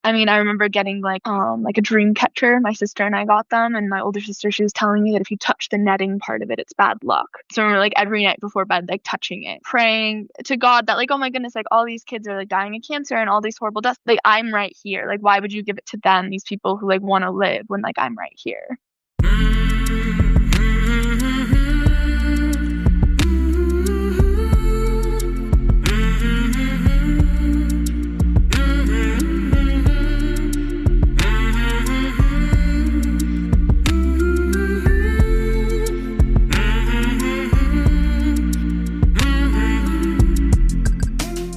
I mean, I remember getting like a dream catcher. My sister and I got them, and my older sister, she was telling me that if you touch the netting part of it, it's bad luck. So I remember like every night before bed, like touching it, praying to God that like, oh my goodness, like all these kids are like dying of cancer and all these horrible deaths. Like I'm right here. Like why would you give it to them, these people who like want to live, when like I'm right here?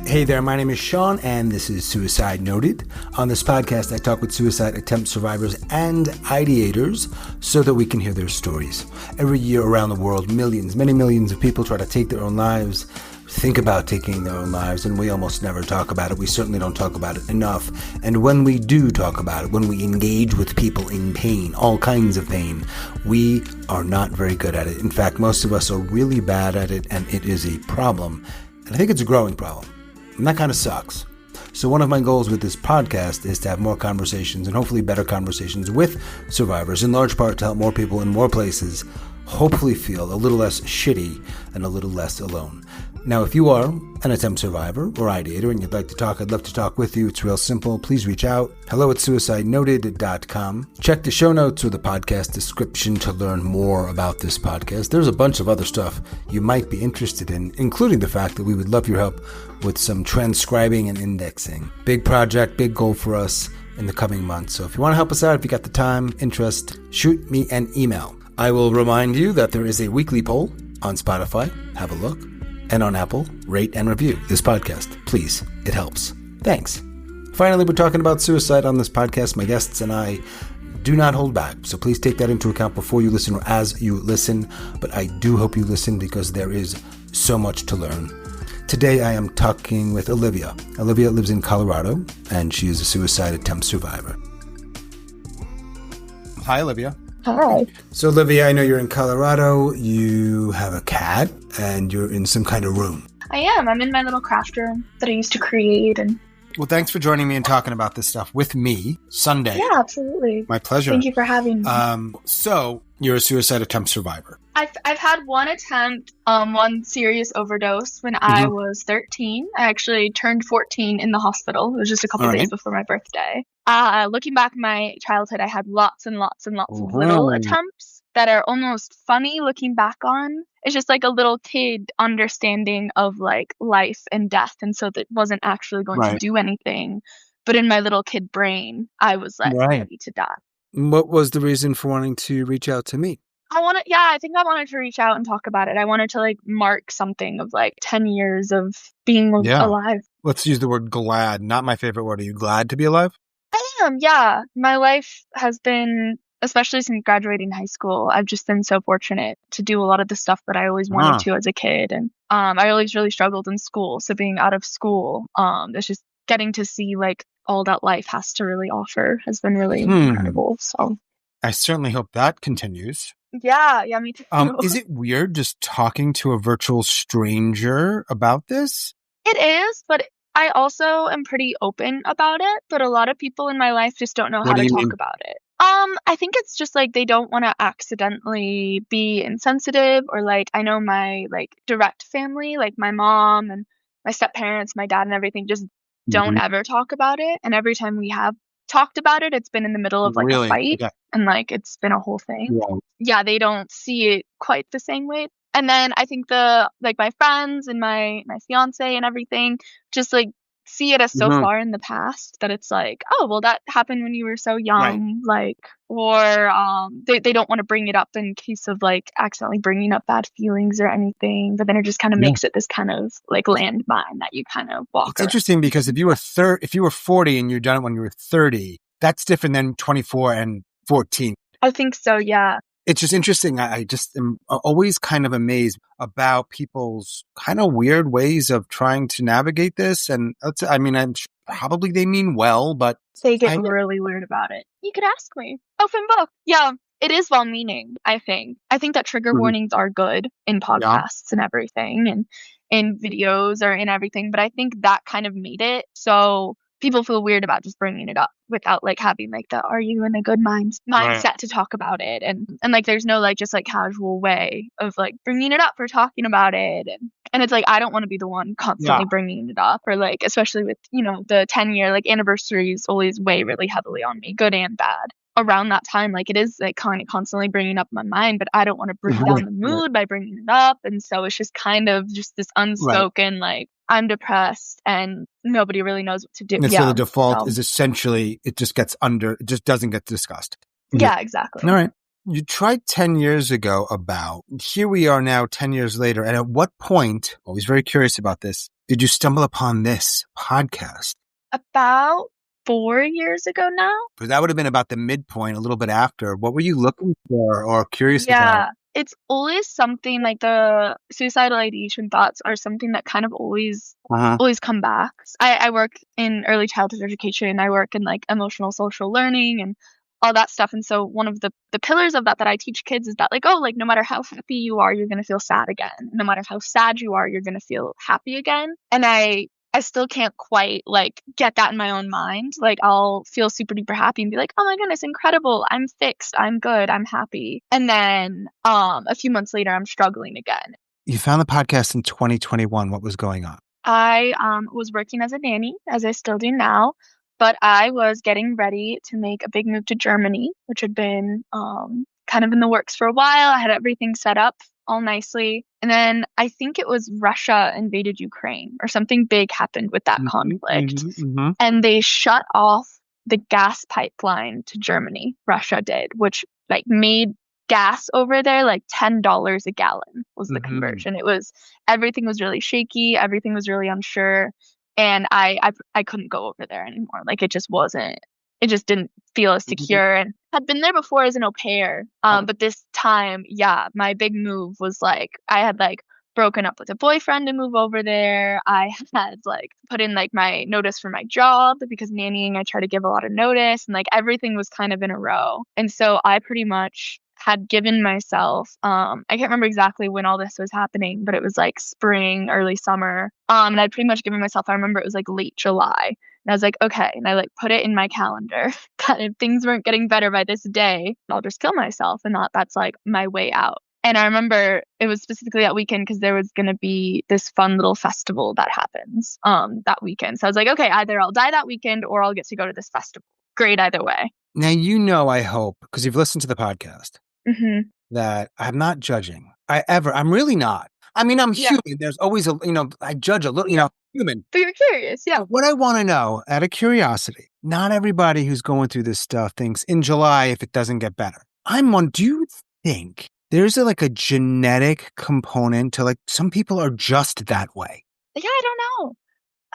Hey there, my name is Sean, and this is Suicide Noted. On this podcast, I talk with suicide attempt survivors and ideators so that we can hear their stories. Every year around the world, many millions of people try to take their own lives, think about taking their own lives, and we almost never talk about it. We certainly don't talk about it enough. And when we do talk about it, when we engage with people in pain, all kinds of pain, we are not very good at it. In fact, most of us are really bad at it, and it is a problem. And I think it's a growing problem. And that kind of sucks. So one of my goals with this podcast is to have more conversations, and hopefully better conversations with survivors, in large part to help more people in more places hopefully feel a little less shitty and a little less alone. Now, if you are an attempt survivor or ideator and you'd like to talk, I'd love to talk with you. It's real simple. Please reach out. hello@suicidenoted.com. Check the show notes or the podcast description to learn more about this podcast. There's a bunch of other stuff you might be interested in, including the fact that we would love your help with some transcribing and indexing. Big project, big goal for us in the coming months. So if you want to help us out, if you got the time, interest, shoot me an email. I will remind you that there is a weekly poll on Spotify. Have a look. And on Apple, rate and review this podcast. Please, it helps. Thanks. Finally, we're talking about suicide on this podcast. My guests and I do not hold back, so please take that into account before you listen or as you listen. But I do hope you listen because there is so much to learn. Today, I am talking with Olivia. Olivia lives in Colorado, and she is a suicide attempt survivor. Hi, Olivia. Hi. So, Olivia, I know you're in Colorado. You have a cat, and you're in some kind of room. I am. I'm in my little craft room that I used to create. And well, thanks for joining me and talking about this stuff with me Sunday. yeah, absolutely. My pleasure. Thank you for having me. So, you're a suicide attempt survivor. I've had one attempt, one serious overdose when I was 13. I actually turned 14 in the hospital. It was just a couple days before my birthday. Looking back in my childhood, I had lots and lots and lots of little attempts that are almost funny looking back on. It's just like a little kid understanding of like life and death, and so that wasn't actually going to do anything. But in my little kid brain, I was like ready to die. What was the reason for wanting to reach out to me? I think I wanted to reach out and talk about it. I wanted to like mark something of like 10 years of being alive. Let's use the word glad. Not my favorite word. Are you glad to be alive? I am, yeah. My life has been, especially since graduating high school, I've just been so fortunate to do a lot of the stuff that I always wanted to as a kid. And I always really struggled in school. So being out of school, it's just getting to see like all that life has to really offer has been really incredible. So I certainly hope that continues. Yeah, me too. Is it weird just talking to a virtual stranger about this? It is, but I also am pretty open about it. But a lot of people in my life just don't know how to talk about it. I think it's just like they don't want to accidentally be insensitive, or like I know my like direct family, like my mom and my step parents, my dad and everything just don't ever talk about it. And every time we have talked about it, it's been in the middle of like a fight, and like it's been a whole thing. Yeah, they don't see it quite the same way. And then I think my friends and my fiance and everything just like see it as so far in the past that it's like, oh well, that happened when you were so young, like, or they don't want to bring it up in case of like accidentally bringing up bad feelings or anything, but then it just kind of makes it this kind of like landmine that you kind of walk. It's interesting because if you were 40 and you've done it when you were 30, that's different than 24 and 14. I think so, yeah. It's just interesting. I just am always kind of amazed about people's kind of weird ways of trying to navigate this. And I'm probably they mean well, but they get really weird about it. You could ask me. Open book. Yeah, it is well-meaning, I think. I think that trigger warnings are good in podcasts and everything, and in videos or in everything. But I think that kind of made it so people feel weird about just bringing it up without like having like the are you in a good mindset to talk about it, and like there's no like just like casual way of like bringing it up or talking about it, and it's like I don't want to be the one constantly bringing it up, or like especially with the 10-year like anniversaries always weigh really heavily on me, good and bad. Around that time, like it is like kind of constantly bringing up my mind, but I don't want to bring down the mood by bringing it up, and so it's just kind of just this unspoken like I'm depressed and nobody really knows what to do. And so the default is essentially it just doesn't get discussed. Yeah, exactly. All right. You tried 10 years ago here we are now 10 years later. And at what point, always very curious about this, did you stumble upon this podcast? About 4 years ago now. Because that would have been about the midpoint, a little bit after. What were you looking for or curious about? Yeah, it's always something like the suicidal ideation thoughts are something that kind of always come back. I work in early childhood education. I work in like emotional social learning and all that stuff. And so one of the pillars of that I teach kids is that like, oh, like no matter how happy you are, you're going to feel sad again. No matter how sad you are, you're going to feel happy again. And I still can't quite like get that in my own mind. Like I'll feel super duper happy and be like, oh my goodness, incredible. I'm fixed. I'm good. I'm happy. And then a few months later, I'm struggling again. You found the podcast in 2021. What was going on? I was working as a nanny, as I still do now, but I was getting ready to make a big move to Germany, which had been kind of in the works for a while. I had everything set up all nicely. And then I think it was Russia invaded Ukraine or something big happened with that conflict. And they shut off the gas pipeline to Germany. Russia did, which like made gas over there like $10 a gallon was the conversion. Everything was really shaky. Everything was really unsure. And I couldn't go over there anymore. Like it just didn't feel as secure. And had been there before as an au pair. But this time, my big move was like, I had like broken up with a boyfriend to move over there. I had like put in like my notice for my job because nannying, I try to give a lot of notice and like everything was kind of in a row. And so I pretty much had given myself, I can't remember exactly when all this was happening, but it was like spring, early summer. And I'd pretty much given myself, I remember it was like late July. And I was like, okay. And I like put it in my calendar that if things weren't getting better by this day, I'll just kill myself. And that's like my way out. And I remember it was specifically that weekend because there was going to be this fun little festival that happens that weekend. So I was like, okay, either I'll die that weekend or I'll get to go to this festival. Great either way. Now, I hope, because you've listened to the podcast, that I'm not judging. I'm really not. I mean, I'm human. There's always I judge a little, human. But you're curious, yeah. But what I want to know, out of curiosity, not everybody who's going through this stuff thinks in July if it doesn't get better. Do you think there's a genetic component to like some people are just that way? Yeah, I don't know.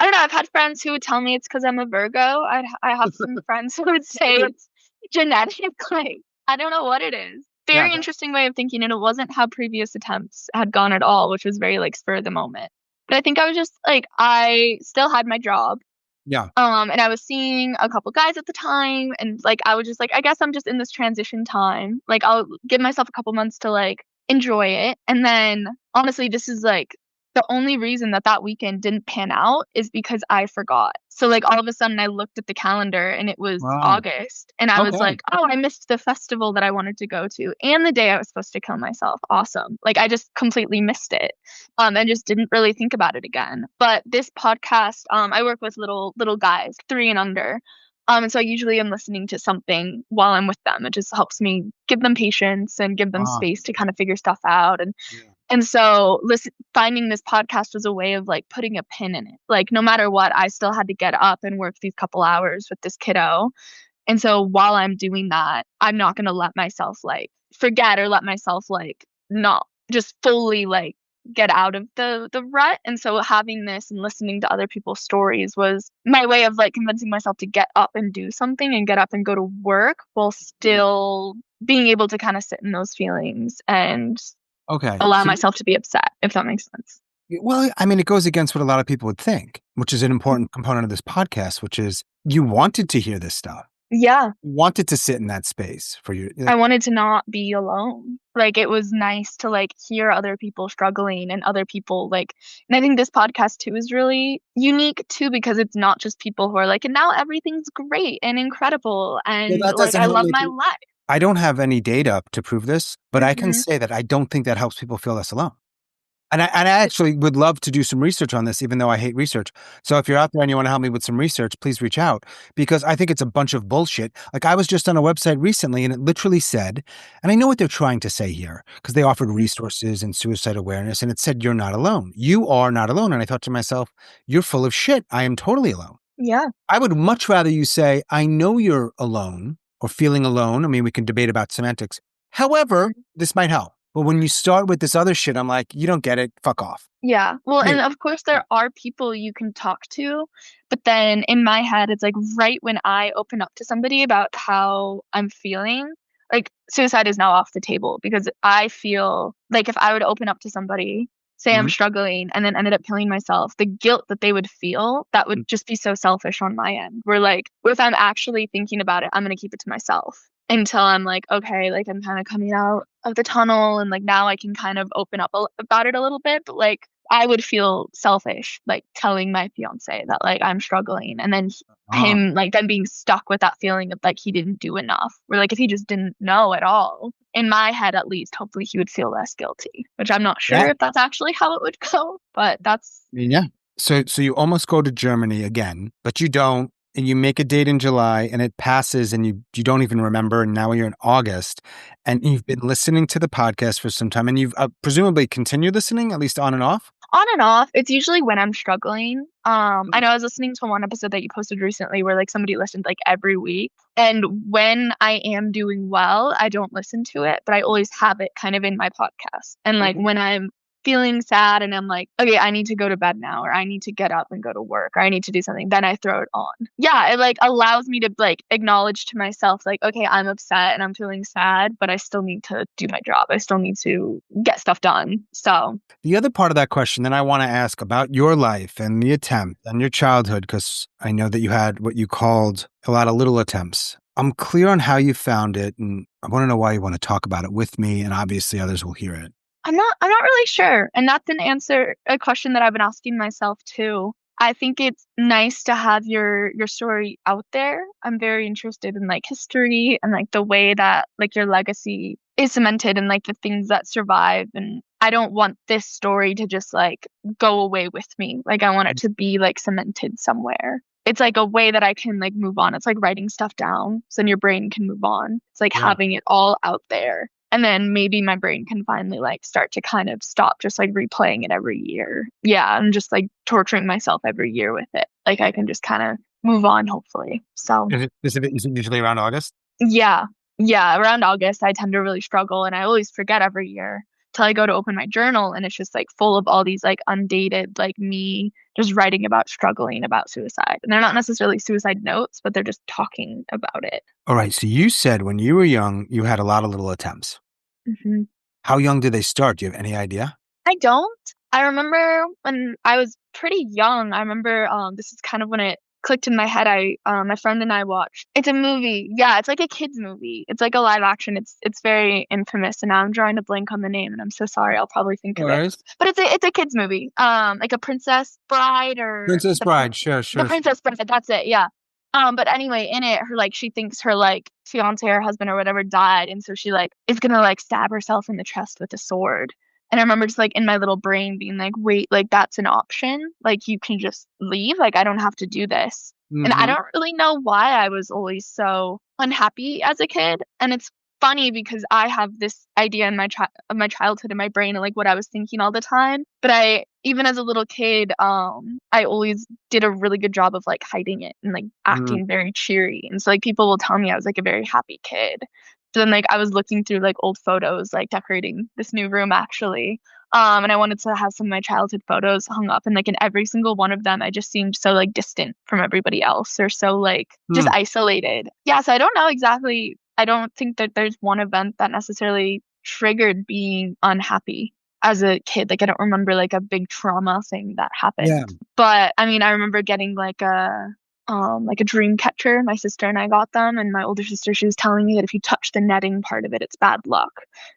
I've had friends who would tell me it's because I'm a Virgo. I have some friends who would say it's genetic. Like, I don't know what it is. Very interesting way of thinking, and it wasn't how previous attempts had gone at all, which was very like spur of the moment. But I think I was just like, I still had my job. Yeah. And I was seeing a couple guys at the time, and like I was just like, I guess I'm just in this transition time. Like I'll give myself a couple months to like enjoy it. And then honestly, this is like the only reason that weekend didn't pan out is because I forgot. So like all of a sudden I looked at the calendar and it was August and I was like, oh, I missed the festival that I wanted to go to and the day I was supposed to kill myself. Awesome. Like I just completely missed it. And just didn't really think about it again. But this podcast, I work with little guys, 3 and under. And so I usually am listening to something while I'm with them. It just helps me give them patience and give them space to kind of figure stuff out. And so finding this podcast was a way of like putting a pin in it. Like no matter what, I still had to get up and work these couple hours with this kiddo. And so while I'm doing that, I'm not going to let myself like forget or let myself like not just fully like get out of the rut. And so having this and listening to other people's stories was my way of like convincing myself to get up and do something and get up and go to work while still being able to kind of sit in those feelings and allow myself to be upset, if that makes sense. Well, I mean, it goes against what a lot of people would think, which is an important component of this podcast, which is you wanted to hear this stuff. Yeah. Wanted to sit in that space for you. I wanted to not be alone. Like it was nice to like hear other people struggling and other people like, and I think this podcast too is really unique too because it's not just people who are like, and now everything's great and incredible Well, and that like doesn't I help love me. my life. I don't have any data to prove this, but I can Hmm. say that I don't think that helps people feel less alone. And I actually would love to do some research on this, even though I hate research. So if you're out there and you want to help me with some research, please reach out because I think it's a bunch of bullshit. Like I was just on a website recently and it literally said, and I know what they're trying to say here because they offered resources and suicide awareness and it said, you're not alone. You are not alone. And I thought to myself, you're full of shit. I am totally alone. Yeah. I would much rather you say, I know you're alone or feeling alone. I mean, we can debate about semantics. However, this might help. But when you start with this other shit, I'm like, you don't get it. Fuck off. Yeah. Well, and Period. of course there are people you can talk to, but then in my head it's like right when I open up to somebody about how I'm feeling, like suicide is now off the table because I feel like if I would open up to somebody, say I'm Mhm. struggling and then ended up killing myself, the guilt that they would feel, that would just be so selfish on my end. Where like if I'm actually thinking about it, I'm gonna keep it to myself until I'm like, okay, like I'm kind of coming out of the tunnel and like now I can kind of open up about it a little bit. But like I would feel selfish, like telling my fiance that like I'm struggling and then Oh, him like then being stuck with that feeling of like he didn't do enough. Or like if he just didn't know at all, in my head at least, hopefully he would feel less guilty, which I'm not yeah. sure if that's actually how it would go, but that's I mean, yeah. So you almost go to Germany again, but you don't, and you make a date in July, and it passes, and you don't even remember. And now you're in August, and you've been listening to the podcast for some time, and you've presumably continued listening, at least on and off. on and off. It's usually when I'm struggling. I know I was listening to one episode that you posted recently where like somebody listened like every week. And when I am doing well, I don't listen to it, but I always have it kind of in my podcast. And like when I'm feeling sad and I'm like, okay, I need to go to bed now, or I need to get up and go to work, or I need to do something, then I throw it on. Yeah, it like allows me to like acknowledge to myself, like, okay, I'm upset and I'm feeling sad, but I still need to do my job. I still need to get stuff done. So The other part of that question that I want to ask about your life and the attempt and your childhood, because I know that you had what you called a lot of little attempts. I'm clear on how you found it, and I want to know why you want to talk about it with me, and obviously others will hear it. I'm not really sure. And that's an answer a question that I've been asking myself too. I think it's nice to have your story out there. I'm very interested in like history and like the way that like your legacy is cemented and like the things that survive, and I don't want this story to just like go away with me. Like I want it to be like cemented somewhere. It's like a way that I can like move on. It's like writing stuff down so then your brain can move on. It's like Yeah. having it all out there. And then maybe my brain can finally like start to kind of stop just like replaying it every year. Yeah, I'm just like torturing myself every year with it. Like I can just kind of move on, hopefully. So Is it usually around August? yeah, yeah, around August, I tend to really struggle and I always forget every year till I go to open my journal and it's just like full of all these like undated, like me just writing about struggling about suicide. And they're not necessarily suicide notes, but they're just talking about it. All right. So you said when you were young, you had a lot of little attempts. Hmm. How young did they start? Do you have any idea? I don't. I remember when I was pretty young. I remember this is kind of when it clicked in my head. I my friend and I watched. It's a movie. Yeah, it's like a kids movie. It's like a live action. It's very infamous, and now I'm drawing a blank on the name, and I'm so sorry. I'll probably think No of it. worries. But it's a kids movie. Like a Princess Bride or Princess Bride. Sure, the sure. Princess Bride. That's it. Yeah. But anyway, in it, her like she thinks her like fiance or husband or whatever died, and so she like is gonna like stab herself in the chest with a sword. And I remember just like in my little brain being like, wait, like that's an option. Like you can just leave. Like I don't have to do this. And I Mm-hmm. don't really know why I was always so unhappy as a kid. And it's funny because I have this idea in of my childhood in my brain and like what I was thinking all the time. But I even as a little kid, I always did a really good job of like hiding it and like acting very cheery. And so like people will tell me I was like a very happy kid. So then like I was looking through like old photos, like decorating this new room actually. And I wanted to have some of my childhood photos hung up, and like in every single one of them, I just seemed so like distant from everybody else, or so like just Mm-hmm. isolated. Yeah, so I don't know exactly. I don't think that there's one event that necessarily triggered being unhappy as a kid. Like I don't remember like a big trauma thing that Yeah. happened. But I mean, I remember getting like like a dream catcher. My sister and I got them, and my older sister, she was telling me that if you touch the netting part of it, it's bad luck.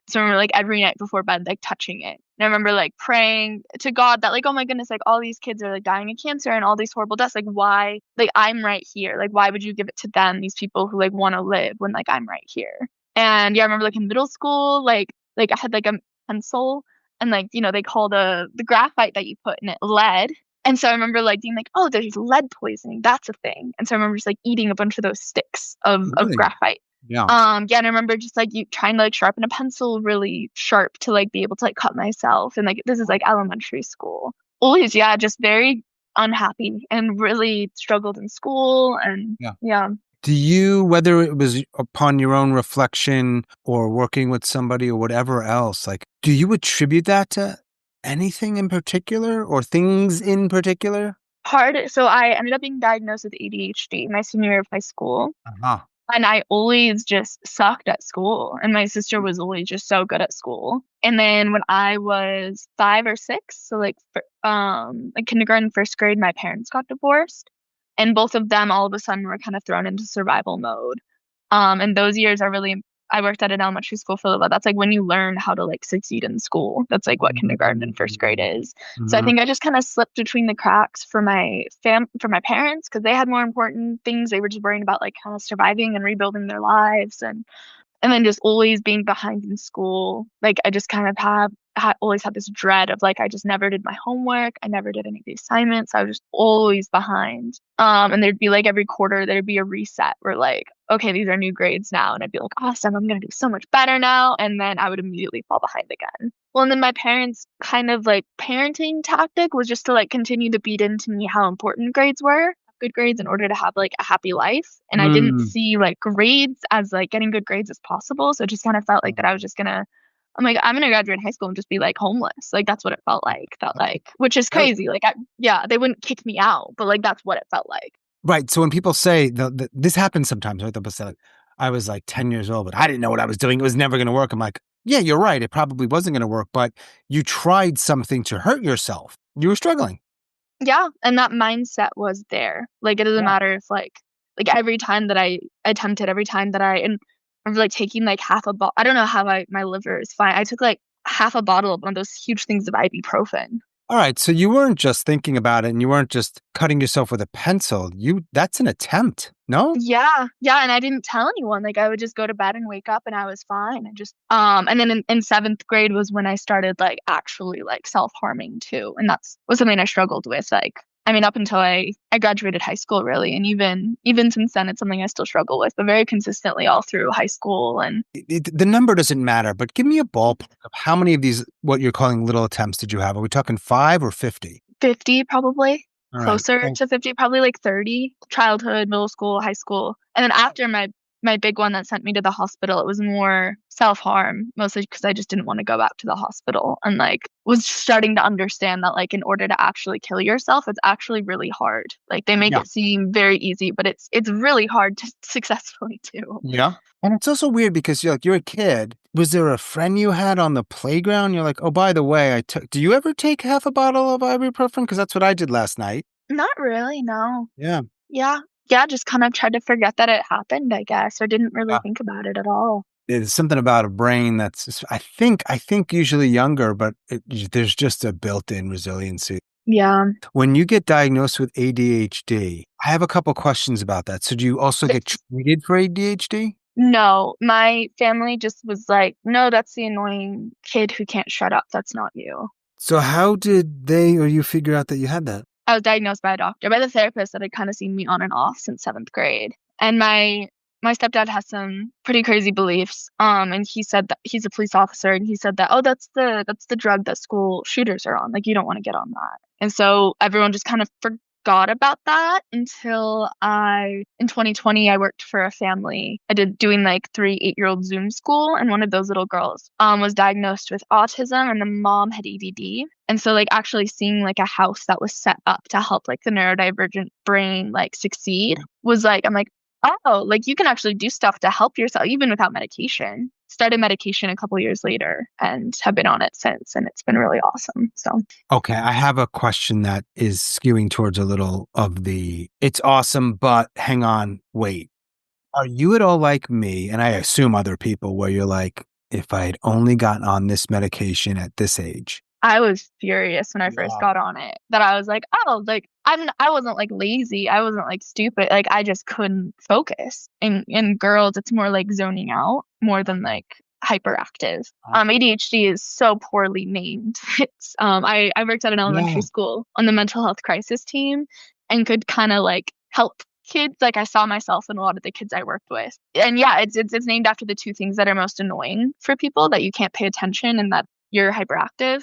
So I remember like every night before bed, like touching it. And I remember like praying to God that like, oh my goodness, like all these kids are like dying of cancer and all these horrible deaths. Like why, like I'm right here. Like why would you give it to them, these people who like want to live when like I'm right here? And yeah, I remember like in middle school, like I had like a pencil and like, they call the graphite that you put in it lead. And so I remember like being like, oh, there's lead poisoning. That's a thing. And so I remember just like eating a bunch of those sticks of Really? graphite. Yeah. Yeah, and I remember just like you trying to like sharpen a pencil really sharp to like be able to like cut myself. And like this is like elementary school. Always, yeah, just very unhappy and really struggled in school and Yeah. yeah. Do you, whether it was upon your own reflection or working with somebody or whatever else, like, do you attribute that to anything in particular or things in particular? So I ended up being diagnosed with ADHD my senior year of high school. Uh-huh. And I always just sucked at school. And my sister was always just so good at school. And then when I was 5 or 6, so like kindergarten, first grade, my parents got divorced. And both of them all of a sudden were kind of thrown into survival mode. And those years are really, I worked at an elementary school for a little while. That's like when you learn how to like succeed in school. That's like what kindergarten and first grade is. So I Mm-hmm. think I just kind of slipped between the cracks for for my parents because they had more important things. They were just worrying about like kind of surviving and rebuilding their lives and then just always being behind in school. Like I just kind of always had this dread of like I just never did my homework. I never did any of the assignments. I was just always behind. And there'd be like every quarter there'd be a reset where like, okay, these are new grades now. And I'd be like, awesome, I'm gonna do so much better now. And then I would immediately fall behind again. Well, and then my parents' kind of like parenting tactic was just to like continue to beat into me how important grades were, good grades in order to have like a happy life. And I didn't Mm. see like grades as like getting good grades as possible. So it just kind of felt like that I was just gonna, I'm like, I'm gonna graduate high school and just be like homeless. Like that's what it felt like, which is Oh, crazy. Like, yeah, they wouldn't kick me out, but like that's what it felt like. right. So when people say this happens sometimes, right? They'll say, like, I was like 10 years old, but I didn't know what I was doing. It was never going to work. I'm like, yeah, you're right. It probably wasn't going to work, but you tried something to hurt yourself. You were struggling. Yeah, and that mindset was there. Like it doesn't Yeah. matter if like every time that I attempted, every time that and I'm like taking like half a bottle. I don't know how my liver is fine. I took like half a bottle of one of those huge things of ibuprofen. All right. So you weren't just thinking about it and you weren't just cutting yourself with a pencil. That's an attempt. No? Yeah, yeah, and I didn't tell anyone. Like I would just go to bed and wake up and I was fine. And just and then in seventh grade was when I started like actually like self-harming too. And that's was something I struggled with. Like I mean up until I graduated high school really. And even since then it's something I still struggle with, but very consistently all through high school and The number doesn't matter, but give me a ballpark of how many of these, what you're calling little attempts, did you have? Are we talking 5 or 50? 50 probably. All right. Closer Oh, to 50, probably like 30. Childhood, middle school, high school. And then after my big one that sent me to the hospital, it was more self-harm, mostly because I just didn't want to go back to the hospital and like was starting to understand that like in order to actually kill yourself, it's actually really hard. Like they make yeah. it seem very easy, but it's really hard to successfully do. Yeah. And it's also weird because you're a kid. Was there a friend you had on the playground? You're like, oh, by the way, do you ever take half a bottle of ibuprofen? Because that's what I did last night. Not really, no. Yeah. Yeah. Yeah, just kind of tried to forget that it happened, I guess, or didn't really Yeah. think about it at all. There's something about a brain that's, I think usually younger, but there's just a built-in resiliency. Yeah. When you get diagnosed with ADHD, I have a couple questions about that. So do you also get treated for ADHD? No, my family just was like, no, that's the annoying kid who can't shut up. That's not you. So how did they or you figure out that you had that? I was diagnosed by a doctor, by the therapist that had kind of seen me on and off since seventh grade. And my stepdad has some pretty crazy beliefs. And he said that he's a police officer, and he said that, oh, that's the drug that school shooters are on. Like you don't want to get on that. And so everyone just kind of forgot about that until in 2020 I worked for a family. I did doing like 3 8-year-old Zoom school, and one of those little girls was diagnosed with autism, and the mom had ADD. And so like actually seeing like a house that was set up to help like the neurodivergent brain like succeed was like I'm like, oh, like you can actually do stuff to help yourself even without medication. started medication a couple years later and have been on it since, and it's been really awesome. So Okay, I have a question that is skewing towards a little of the it's awesome, but hang on, wait. Are you at all like me, and I assume other people, where you're like, if I had only gotten on this medication at this age? I was furious when I first Yeah. got on it, that I was like, "Oh, like, I wasn't, like, lazy, I wasn't, like, stupid, like, I just couldn't focus." In girls, it's more like zoning out more than, like, hyperactive. ADHD is so poorly named. It's, I worked at an elementary Yeah. school on the mental health crisis team and could kinda, like, help kids, like, I saw myself in a lot of the kids I worked with. And, yeah, it's named after the 2 things that are most annoying for people, that you can't pay attention and that you're hyperactive.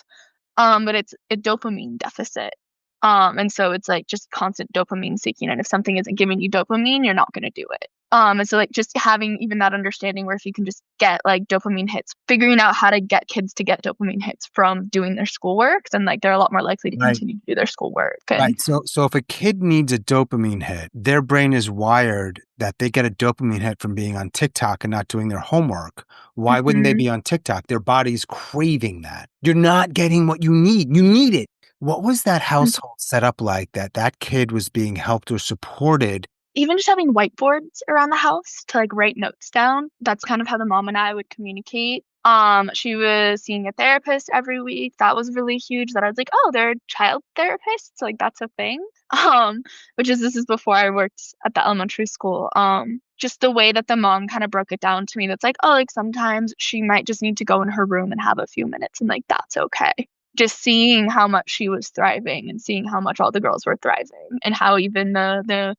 But it's a dopamine deficit. And so it's like just constant dopamine seeking. And if something isn't giving you dopamine, you're not going to do it. And so like just having even that understanding where if you can just get like dopamine hits, figuring out how to get kids to get dopamine hits from doing their schoolwork, then like they're a lot more likely to Right. continue to do their schoolwork. And Right. So if a kid needs a dopamine hit, their brain is wired that they get a dopamine hit from being on TikTok and not doing their homework. Why wouldn't they mhm. be on TikTok? Their body's craving that. You're not getting what you need. You need it. What was that household set up like that that kid was being helped or supported? Even just having whiteboards around the house to, like, write notes down, that's kind of how the mom and I would communicate. She was seeing a therapist every week, that was really huge that I was like, "Oh, there are child therapists, like, that's a thing?" Which is this is before I worked at the elementary school. Just the way that the mom kinda broke it down to me that's like, "Oh, like, sometimes she might just need to go in her room and have a few minutes, and, like, that's okay." Just seeing how much she was thriving and seeing how much all the girls were thriving and how even the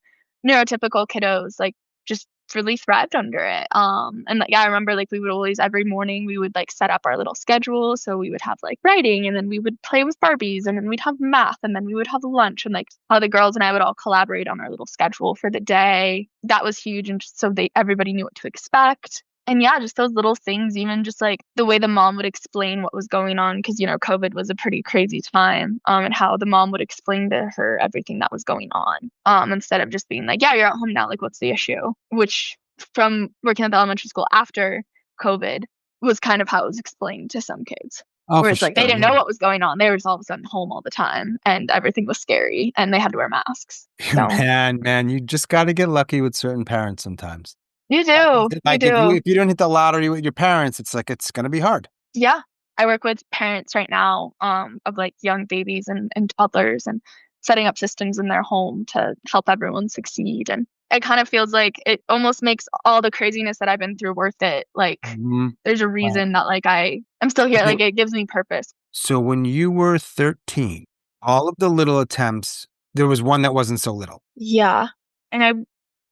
neurotypical kiddos, like, just really thrived under it, and, like, yeah, I remember, like, we would always every morning, we would, like, set up our little schedule, so we would have, like, writing, and then we would play with Barbies, and then we'd have math, and then we would have lunch, and, like, how the girls and I would all collaborate on our little schedule for the day. That was huge, and just so everybody knew what to expect. And yeah, just those little things, even just, like, the way the mom would explain what was going on, because COVID was a pretty crazy time, and how the mom would explain to her everything that was going on, instead of just being like, "Yeah, you're at home now, like, what's the issue?" Which from working at the elementary school after COVID was kind of how it was explained to some kids, Oh, where for it's like they sure. didn't know what was going on. They were just all of a sudden home all the time, and everything was scary, and they had to wear masks. So Man, you just got to get lucky with certain parents sometimes. you do, you Like if you do. if you don't hit the lottery with your parents, it's like it's gonna be hard. Yeah. I work with parents right now, of, like, young babies and toddlers and setting up systems in their home to help everyone succeed, and it kind of feels like it almost makes all the craziness that I've been through worth it, like, Mhm. there's a Right. reason that, like, I'm still here, Okay. like, it gives me purpose. So when you were 13, all of the little attempts, there was one that wasn't so little. Yeah, and I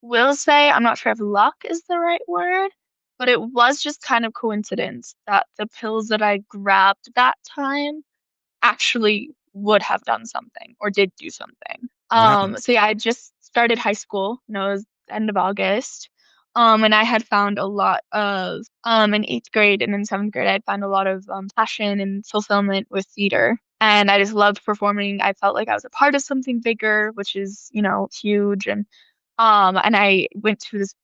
will say, I'm not sure if luck is the right word, but it was just kind of coincidence that the pills that I grabbed that time actually would have done something or did do something. Nice. So yeah, I just started high school, and it was end of August. And I had found a lot of in 8th grade and in 7th grade, I'd found a lot of passion and fulfillment with theater. And I just loved performing. I felt like I was a part of something bigger, which is, huge. And I went to this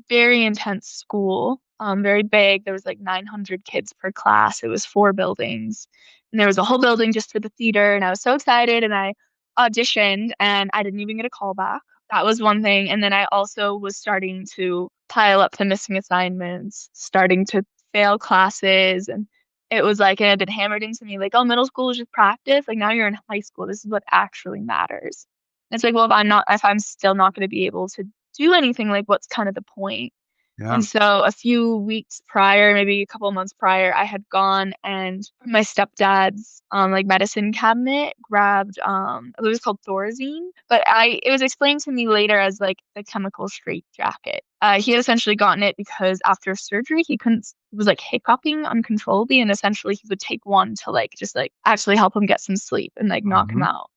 very intense school, very big. There was like 900 kids per class. It was 4 buildings, and there was a whole building just for the theater, and I was so excited, and I auditioned, and I didn't even get a call back. That was one thing, and then I also was starting to pile up the missing assignments, starting to fail classes, and it was like it had been hammered into me, like, "Oh, middle school is just practice, like, now you're in high school, this is what actually matters." It's like, well, if I'm still not gonna be able to do anything, like, what's kind of the point? Yeah. And so a few weeks prior, maybe a couple of months prior, I had gone and from my stepdad's, like, medicine cabinet grabbed, it was called Thorazine, but I it was explained to me later as, like, the chemical straitjacket. He had essentially gotten it because after surgery, he couldn't s was, like, hiccuping uncontrollably, and essentially he would take one to, like, just, like, actually help him get some sleep and, like, knock him Mhm. out.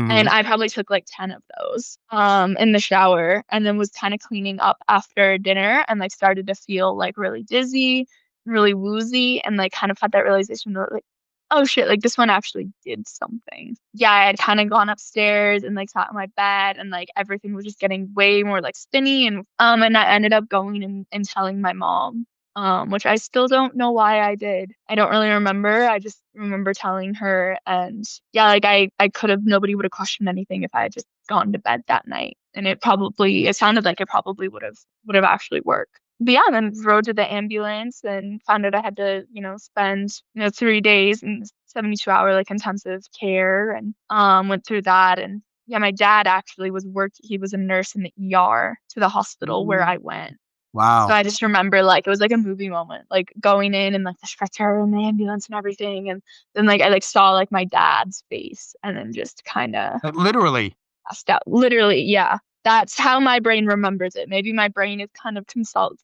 And Mhm. I probably took, like, 10 of those, in the shower, and then was kinda cleaning up after dinner and, like, started to feel, like, really dizzy, really woozy, and, like, kind of had that realization that, like, "Oh, shit, like, this one actually did something." Yeah, I had kinda gone upstairs and, like, sat on my bed, and, like, everything was just getting way more, like, spinny, and I ended up going and telling my mom, which I still don't know why I did. I don't really remember. I just remember telling her, and yeah, like I could have, nobody would have questioned anything if I had just gone to bed that night. And it sounded like it probably would have actually worked. But yeah, then rode to the ambulance and found out I had to, spend, 3 days in 72-hour like intensive care, and went through that. And yeah, my dad actually he was a nurse in the ER to the hospital where I went. So Wow. I just remember like it was like a movie moment, like going in and like the stretcher and the ambulance and everything. And then like I like saw like my dad's face and then just kind of Literally. passed out. Literally, yeah. That's how my brain remembers it. Maybe my brain is kind of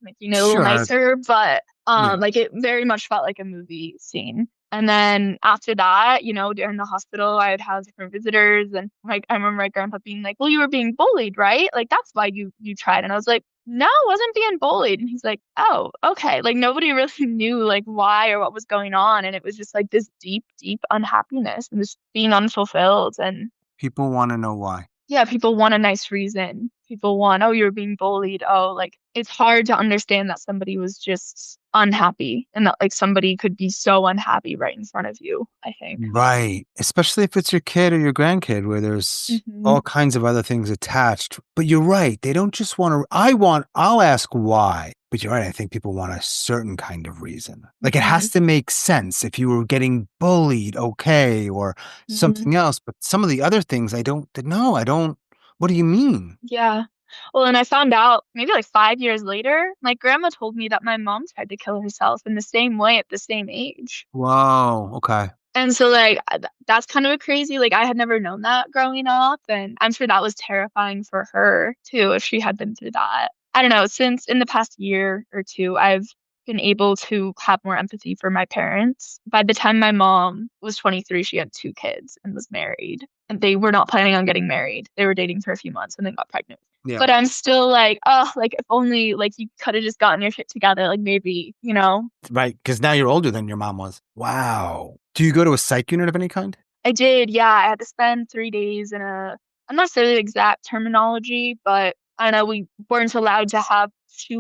making it a little Sure. nicer, but Yeah. like it very much felt like a movie scene. And then after that, during the hospital, I would have different visitors, and like I remember my grandpa being like, "Well, you were being bullied, right? Like that's why you tried." And I was like, "No, I wasn't being bullied." And he's like, "Oh, okay." Like nobody really knew like why or what was going on, and it was just like this deep, deep unhappiness and just being unfulfilled. And People want to know why. yeah, people want a nice reason. People want, oh, you're being bullied. Oh, like it's hard to understand that somebody was just unhappy and that like somebody could be so unhappy right in front of you, I think. Right. Especially if it's your kid or your grandkid where there's Hmm. all kinds of other things attached. But you're right. They don't just want to, I'll ask why. But you're right. I think people want a certain kind of reason. Like it Hmm. has to make sense if you were getting bullied, okay, or Hmm. something else. But some of the other things I don't, no, I don't. What do you mean? Yeah. Well, and I found out maybe like 5 years later, my grandma told me that my mom tried to kill herself in the same way at the same age. Whoa. Okay. And so like that's kind of a crazy, like I had never known that growing up, and I'm sure that was terrifying for her too if she had been through that. I don't know, since in the past year or two I've been able to have more empathy for my parents. By the time my mom was 23, she had two kids and was married. And they were not planning on getting married. They were dating for a few months and then got pregnant. Yeah. But I'm still like, oh, like if only like you could have just gotten your shit together, like maybe, Right. Because now you're older than your mom was. Wow. Do you go to a psych unit of any kind? I did, yeah. I had to spend 3 days in I'm not sure the exact terminology, but I don't know, we weren't allowed to have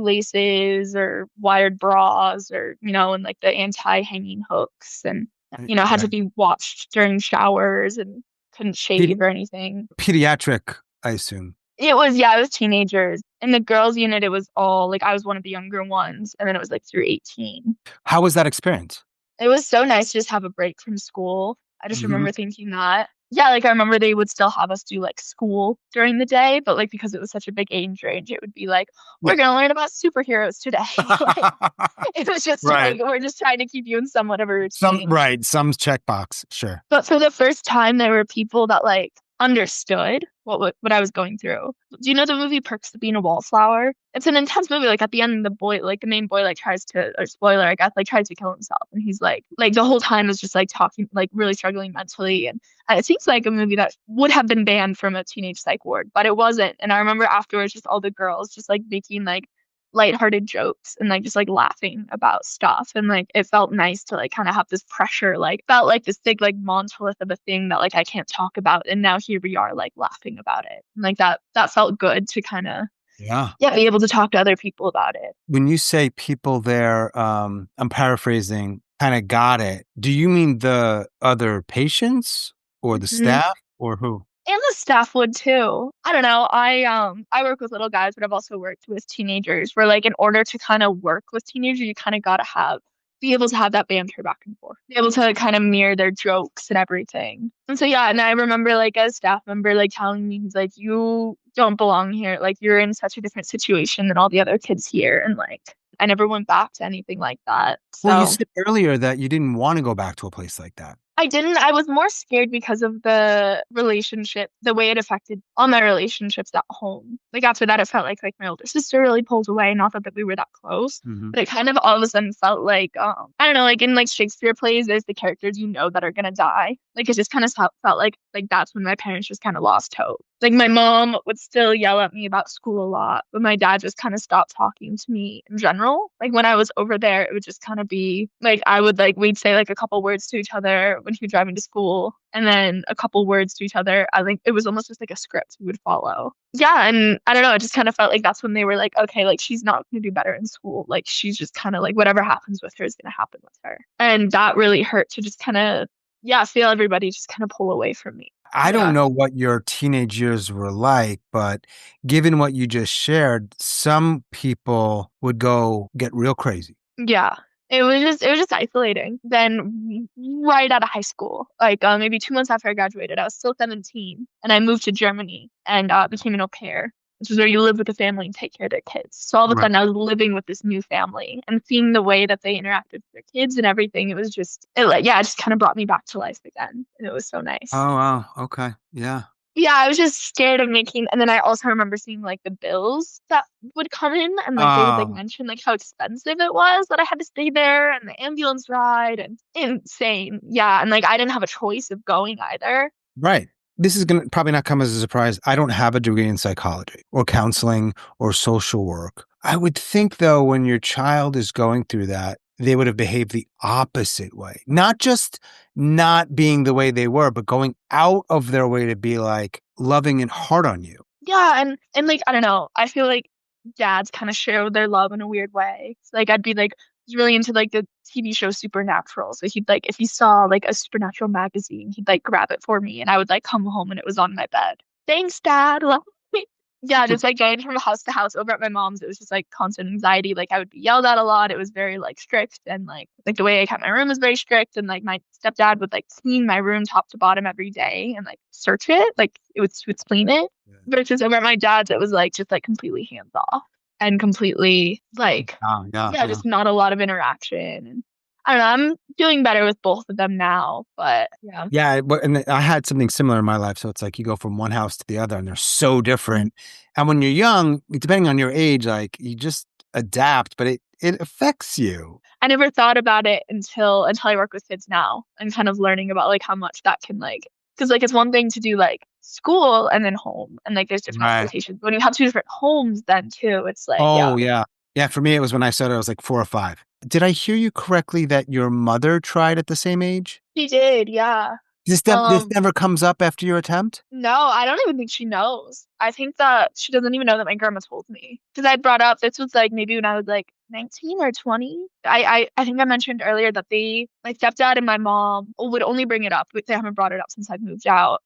shoelaces or wired bras or, and like the anti-hanging hooks, and, had to Right. be watched during showers and couldn't Pedi- shave or anything. Pediatric, I assume. It was teenagers. In the girls' unit, it was all like I was one of the younger ones, and then it was like through 18. How was that experience? It was so nice to just have a break from school. I just Hmm. remember thinking that. Yeah, like I remember they would still have us do like school during the day, but like because it was such a big age range, it would be like, we're Yeah. gonna learn about superheroes today. Like it was just like Right. we're just trying to keep you in somewhat of a Some routine. right. Some's checkbox. Sure. But for the first time, there were people that like understood what I was going through. Do you know the movie Perks of Being a Wallflower? It's an intense movie. Like at the end, the main boy, like tries to, or spoiler, I guess, like tries to kill himself, and he's like the whole time is just like talking, like really struggling mentally, and it seems like a movie that would have been banned from a teenage psych ward, but it wasn't. And I remember afterwards, just all the girls just like making like lighthearted jokes and like just like laughing about stuff, and like it felt nice to like kind of have this pressure, like felt like this big like monolith of a thing that like I can't talk about, and now here we are like laughing about it, and like that felt good to kind of, Yeah. yeah, be able to talk to other people about it. When you say people there, I'm paraphrasing, kind of got it. Do you mean the other patients or the Hmm. staff or who? And the staff would too. I don't know. I work with little guys, but I've also worked with teenagers where like in order to kind of work with teenagers, you kind of gotta be able to have that banter back and forth. Be able to kind of mirror their jokes and everything. And so yeah, and I remember like a staff member like telling me, he's like, you don't belong here. Like you're in such a different situation than all the other kids here. And like I never went back to anything like that. Well, you So said earlier that you didn't want to go back to a place like that. I didn't. I was more scared because of the relationship, the way it affected all my relationships at home. Like after that, it felt like my older sister really pulled away. Not that we were that close, Hmm. but it kind of all of a sudden felt like I don't know, like in like Shakespeare plays, there's the characters that are gonna die. Like it just kind of felt like that's when my parents just kind of lost hope. Like my mom would still yell at me about school a lot, but my dad just kind of stopped talking to me in general. Like when I was over there, it would just kind of be like I would like we'd say like a couple words to each other, when he would drive me to school, and then a couple words to each other. I think it was almost just like a script we would follow. Yeah, and I don't know, it just kind of felt like that's when they were like, okay, like she's not going to do better in school. Like she's just kind of like whatever happens with her is going to happen with her. And that really hurt to just kind of, yeah, feel everybody just kind of pull away from me. I don't Yeah. know what your teenage years were like, but given what you just shared, some people would go get real crazy. Yeah. It was just isolating. Then right out of high school, like maybe 2 months after I graduated, I was still 17 and I moved to Germany and became an au pair, which is where you live with the family and take care of their kids. So all of a Right. sudden I was living with this new family and seeing the way that they interacted with their kids and everything. It was just it like yeah, it just kind of brought me back to life again. And it was so nice. Oh, wow. Okay. Yeah. Yeah, I was just scared of making, and then I also remember seeing like the bills that would come in, and like they would like Oh, mention like how expensive it was that I had to stay there, and the ambulance ride, and insane. Yeah, and like I didn't have a choice of going either. right. This is going to probably not come as a surprise. I don't have a degree in psychology or counseling or social work. I would think, though, when your child is going through that, they would have behaved the opposite way. Not just not being the way they were, but going out of their way to be like loving and hard on you. Yeah, and like I don't know, I feel like dads kind of show their love in a weird way. So, like I'd be like he's really into like the TV show Supernatural, so he'd like if he saw like a Supernatural magazine, he'd like grab it for me, and I would like come home and it was on my bed. Thanks, Dad. Love me. Yeah, just like going from house to house over at my mom's, it was just like constant anxiety. Like I would be yelled at a lot. It was very like strict and like the way I kept my room was very strict. And like my stepdad would like clean my room top to bottom every day and like search it, like it would to clean it. Yeah. Versus over at my dad's, it was like just like completely hands off and completely like Oh, yeah. yeah, Yeah. just not a lot of interaction. And I don't know. I'm doing better with both of them now, but yeah. Yeah, and I had something similar in my life. So it's like you go from one house to the other, and they're so different. And when you're young, depending on your age, like you just adapt, but it affects you. I never thought about it until I work with kids now and kind of learning about like how much that can like because like it's one thing to do like school and then home and like there's different Right. expectations. But when you have two different homes then too, it's like yeah. Oh, yeah. Yeah, for me, it was when I started, I was like 4 or 5. Did I hear you correctly that your mother tried at the same age? She did, yeah. This never comes up after your attempt? No, I don't even think she knows. I think that she doesn't even know that my grandma told me. Because I brought up this was like maybe when I was like 19 or 20. I think I mentioned earlier that my stepdad and my mom would only bring it up. They haven't brought it up since I've moved out.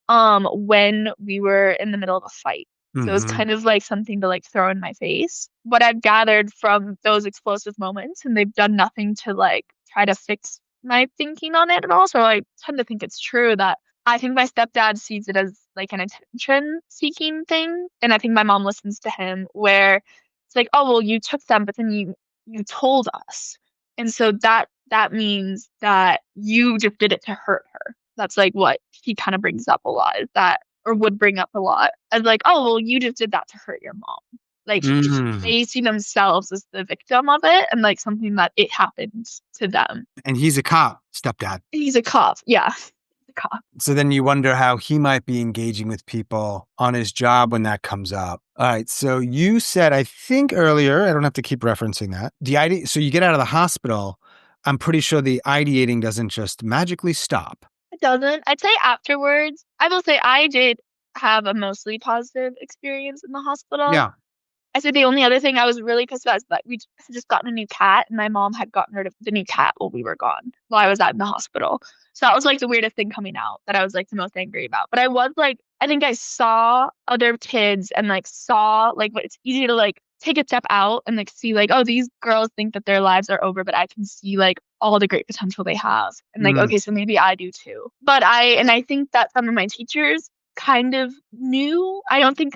When we were in the middle of a fight. So it was Hmm. kind of like something to like throw in my face. What I've gathered from those explosive moments, and they've done nothing to like try to fix my thinking on it at all. So I tend to think it's true that I think my stepdad sees it as like an attention seeking thing. And I think my mom listens to him where it's like, oh well you took them, but then you told us. And so that means that you just did it to hurt her. That's like what he kind of brings up a lot is that or would bring up a lot as like, oh well you just did that to hurt your mom. Like Mm. they see themselves as the victim of it and like something that it happened to them. And he's a cop, stepdad. He's a cop. Yeah. A cop. So then you wonder how he might be engaging with people on his job when that comes up. All right. So you said, I think earlier, I don't have to keep referencing that. So you get out of the hospital. I'm pretty sure the ideating doesn't just magically stop. It doesn't. I'd say afterwards, I will say I did have a mostly positive experience in the hospital. Yeah. I said the only other thing I was really pissed about is that we had just gotten a new cat, and my mom had gotten rid of the new cat while we were gone, while I was out in the hospital. So that was like the weirdest thing coming out that I was like the most angry about. But I was like, I think I saw other kids and like saw like what it's easy to like take a step out and like see like, oh, these girls think that their lives are over, but I can see like all the great potential they have. And like, Mm. okay, so maybe I do too. But I think that some of my teachers kind of knew. I don't think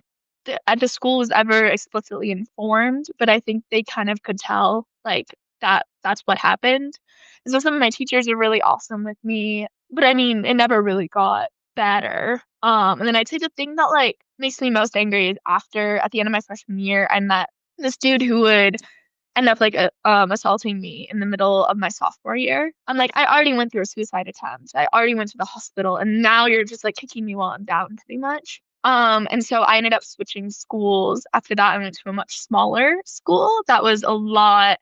at the school was ever explicitly informed, but I think they kind of could tell like that's what happened. And so some of my teachers are really awesome with me, but I mean, it never really got better. And then I'd say the thing that like makes me most angry is at the end of my freshman year, I met this dude who would end up like assaulting me in the middle of my sophomore year. I'm like, I already went through a suicide attempt. I already went to the hospital, and now you're just like kicking me while I'm down, pretty much. And so I ended up switching schools. After that, I went to a much smaller school that was a lot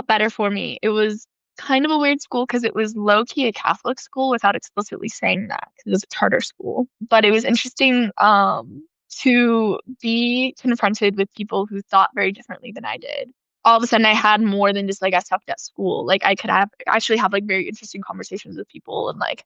better for me. It was kind of a weird school because it was low-key a Catholic school without explicitly saying that, 'cause it was a charter school. But it was interesting to be confronted with people who thought very differently than I did. All of a sudden I had more than just like I sucked at school. Like I could have actually have like very interesting conversations with people and like,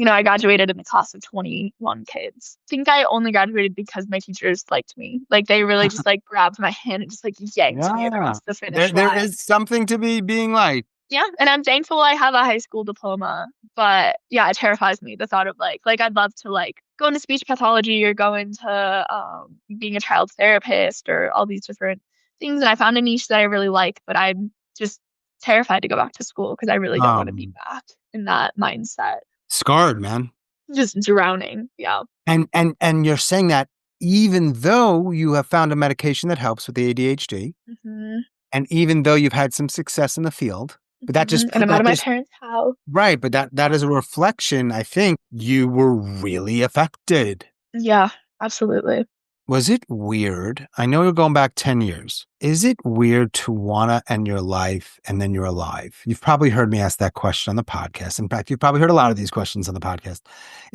I graduated in a class of 21 kids. I think I only graduated because my teachers liked me. Like they really just like grabbed my hand and just like yanked me Yeah. across the finish There line. is something to be being like. Yeah, and I'm thankful I have a high school diploma, but yeah, it terrifies me the thought of like I'd love to like go into speech pathology or go into being a child therapist or all these different things, and I found a niche that I really like, but I'm just terrified to go back to school because I really don't want to be back in that mindset. Scarred, man. Just drowning. Yeah. And you're saying that even though you have found a medication that helps with the ADHD, and even though you've had some success in the field, but that just and I'm out of my parents' house. Right, but that is a reflection. I think you were really affected. Yeah, absolutely. Was it weird? I know you're going back 10 years. Is it weird to want to end your life and then you're alive? You've probably heard me ask that question on the podcast. In fact, you've probably heard a lot of these questions on the podcast.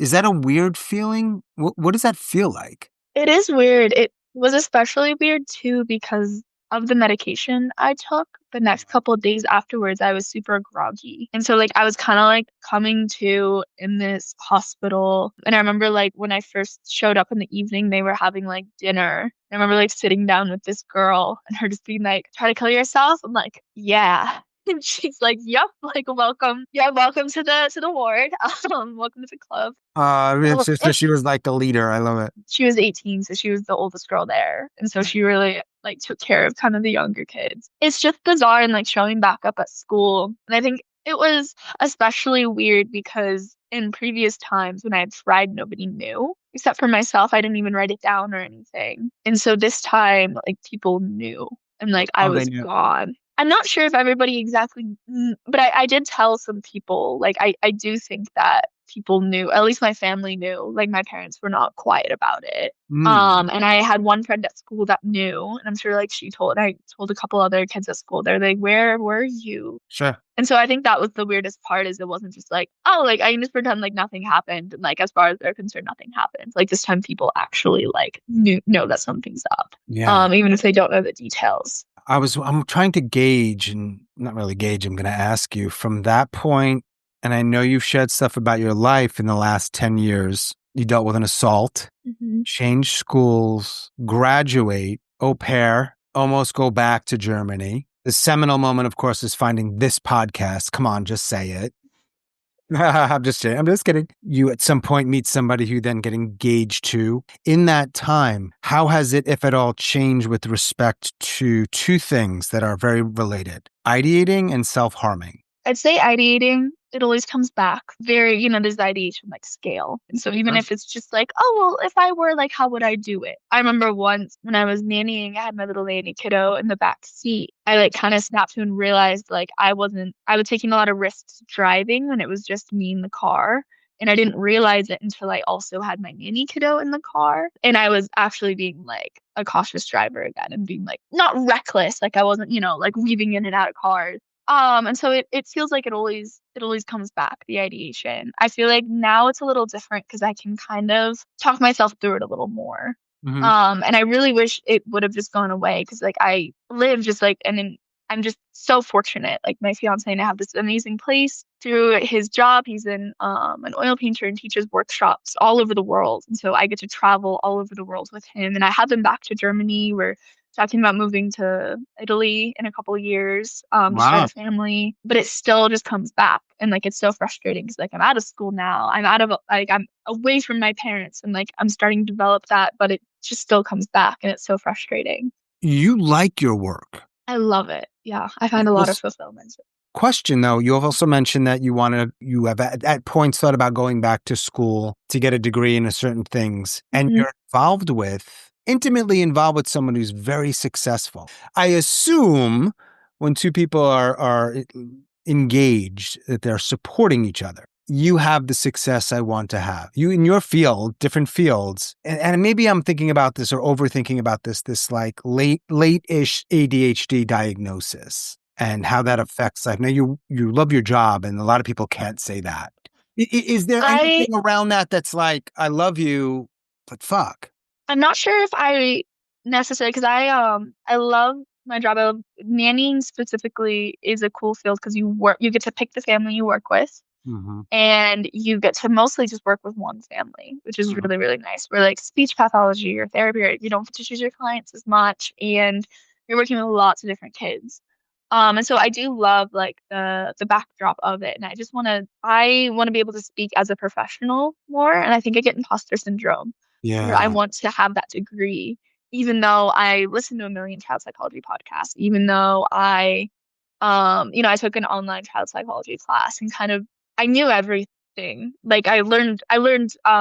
Is that a weird feeling? What does that feel like? It is weird. It was especially weird too because of the medication I took. The next couple of days afterwards, I was super groggy. And so like I was kind of like coming to in this hospital. And I remember like when I first showed up in the evening, they were having like dinner. I remember like sitting down with this girl and her just being like, "Try to kill yourself?" I'm like, "Yeah." And she's like, "Yep, like welcome. Yeah, welcome to the ward. Welcome to the club." It's just that she was like the leader. I love it. She was 18, so she was the oldest girl there. And so she really like took care of kind of the younger kids. It's just bizarre and like showing back up at school. And I think it was especially weird because in previous times when I had tried, nobody knew except for myself. I didn't even write it down or anything. And so this time, like people knew and like I was gone. I'm not sure if everybody exactly, but I did tell some people, like, I do think that people knew, at least my family knew, like, my parents were not quiet about it. And I had one friend at school that knew, and I'm sure, like, I told a couple other kids at school, they're like, "Where were you?" Sure. And so I think that was the weirdest part is it wasn't just like, oh, like, I can just pretend like nothing happened. And, like, as far as they're concerned, nothing happened. Like, this time people actually, like, know that something's up. Yeah. Even if they don't know the details. I'm trying to gauge and not really gauge. I'm going to ask you from that point, and I know you've shared stuff about your life in the last 10 years. You dealt with an assault, change schools, graduate, au pair, almost go back to Germany. The seminal moment, of course, is finding this podcast. Come on, just say it. I'm just kidding. You at some point meet somebody who then get engaged to. In that time, how has it, if at all, changed with respect to two things that are very related, ideating and self-harming? I'd say ideating, it always comes back very, there's the ideation like scale. And so even if it's just like, oh, well, if I were like, how would I do it? I remember once when I was nannying, I had my little nanny kiddo in the back seat. I like kind of snapped to and realized like I was taking a lot of risks driving when it was just me in the car. And I didn't realize it until I also had my nanny kiddo in the car. And I was actually being like a cautious driver again and being like not reckless. Like I wasn't, like weaving in and out of cars. And so it feels like it always comes back, the ideation. I feel like now it's a little different because I can kind of talk myself through it a little more. And I really wish it would have just gone away because like I live just like, and then I'm just so fortunate. Like my fiance and I have this amazing place through his job. He's an oil painter and teaches workshops all over the world. And so I get to travel all over the world with him. And I have him back to Germany. We're talking about moving to Italy in a couple of years, to start a family, but it still just comes back. And like, it's so frustrating because like, I'm out of school now. I'm away from my parents and like, I'm starting to develop that, but it just still comes back and it's so frustrating. You like your work. I love it. Yeah. I find a lot of fulfillment. Question though, you have also mentioned that you have at points thought about going back to school to get a degree in certain things and you're intimately involved with someone who's very successful. I assume when two people are engaged, that they're supporting each other. You have the success I want to have. You in your field, different fields, and maybe I'm thinking about this or overthinking about this like late-ish ADHD diagnosis. and how that affects life. Now you love your job, and a lot of people can't say that. Is there I anything around that that's like, I love you, but fuck? I'm not sure if I necessarily because I love my job. I love nannying specifically is a cool field because you get to pick the family you work with Mm-hmm. and you get to mostly just work with one family, which is Mm-hmm. really, really nice. Where like speech pathology or therapy, or you don't get to choose your clients as much, and you're working with lots of different kids. And so I do love like the backdrop of it, and I want to be able to speak as a professional more, and I think I get imposter syndrome where I Yeah. want to have that degree, even though I listen to a million child psychology podcasts, even though I took an online child psychology class and kind of I knew everything. Like I learned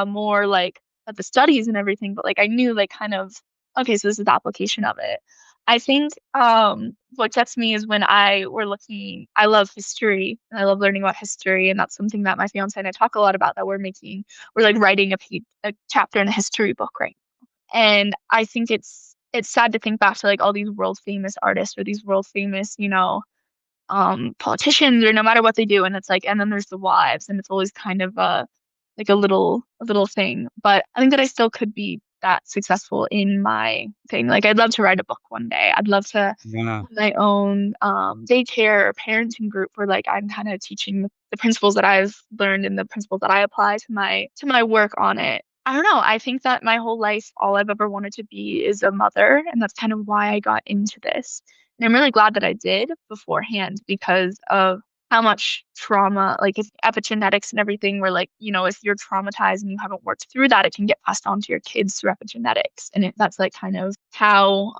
more like of the studies and everything, but like I knew like kind of okay, so this is the application of it. I think what gets me is when I love history and I love learning about history, and that's something that my fiance and I talk a lot about, that we're like writing a chapter in a history book right now. And I think it's sad to think back to like all these world famous artists or these world famous, politicians, or no matter what they do, and it's like, and then there's the wives, and it's always kind of like a little thing. But I think that I still could be that successful in my thing. Like I'd love to write a book one day. I'd love to have Yeah. my own daycare or parenting group where like I'm kind of teaching the principles that I've learned and the principles that I apply to my work on it. I don't know. I think that my whole life, all I've ever wanted to be is a mother, and that's kind of why I got into this. And I'm really glad that I did beforehand because of how much trauma, like if epigenetics and everything, where like, if you're traumatized and you haven't worked through that, it can get passed on to your kids through epigenetics. And that's like kind of how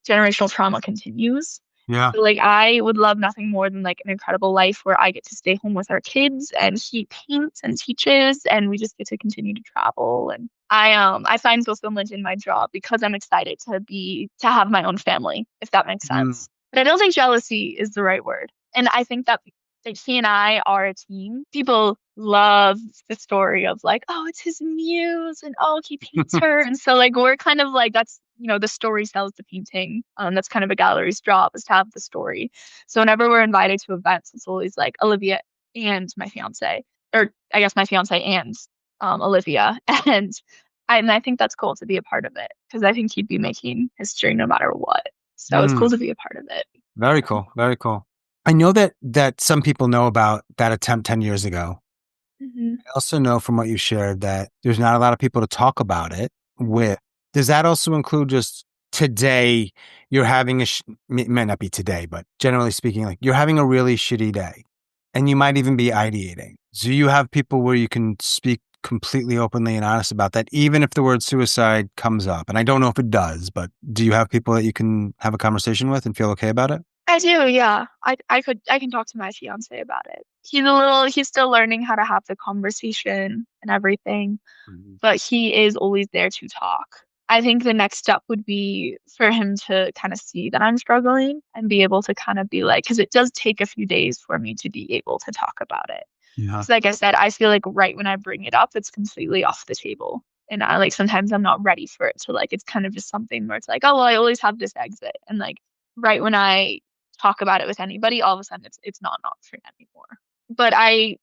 generational trauma continues. Yeah. So like I would love nothing more than like an incredible life where I get to stay home with our kids and he paints and teaches and we just get to continue to travel. And I find fulfillment in my job because I'm excited to have my own family, if that makes Mm. sense. But I don't think jealousy is the right word. And I think that he and I are a team. People love the story of like, oh, it's his muse, and oh, he paints her. And so like we're kind of like that's the story sells the painting. That's kind of a gallery's job, is to have the story. So whenever we're invited to events, it's always like Olivia and my fiance, or I guess my fiance and Olivia. And I think that's cool to be a part of it because I think he'd be making history no matter what. So it's cool Mm. to be a part of it. Very cool. Very cool. I know that some people know about that attempt 10 years ago. Hmm. I also know from what you shared that there's not a lot of people to talk about it with. Does that also include just today you're having it might not be today, but generally speaking, like you're having a really shitty day and you might even be ideating. Do you have people where you can speak completely openly and honest about that, even if the word suicide comes up? And I don't know if it does, but do you have people that you can have a conversation with and feel okay about it? I do, yeah. I can talk to my fiance about it. He's still learning how to have the conversation and everything, Mhm. but he is always there to talk. I think the next step would be for him to kind of see that I'm struggling and be able to kind of be like, because it does take a few days for me to be able to talk about it. Yeah. Because, like I said, I feel like right when I bring it up, it's completely off the table. And I like sometimes I'm not ready for it. So, like, it's kind of just something where it's like, oh, well, I always have this exit. And like, right when I talk about it with anybody, all of a sudden it's not an option anymore. But I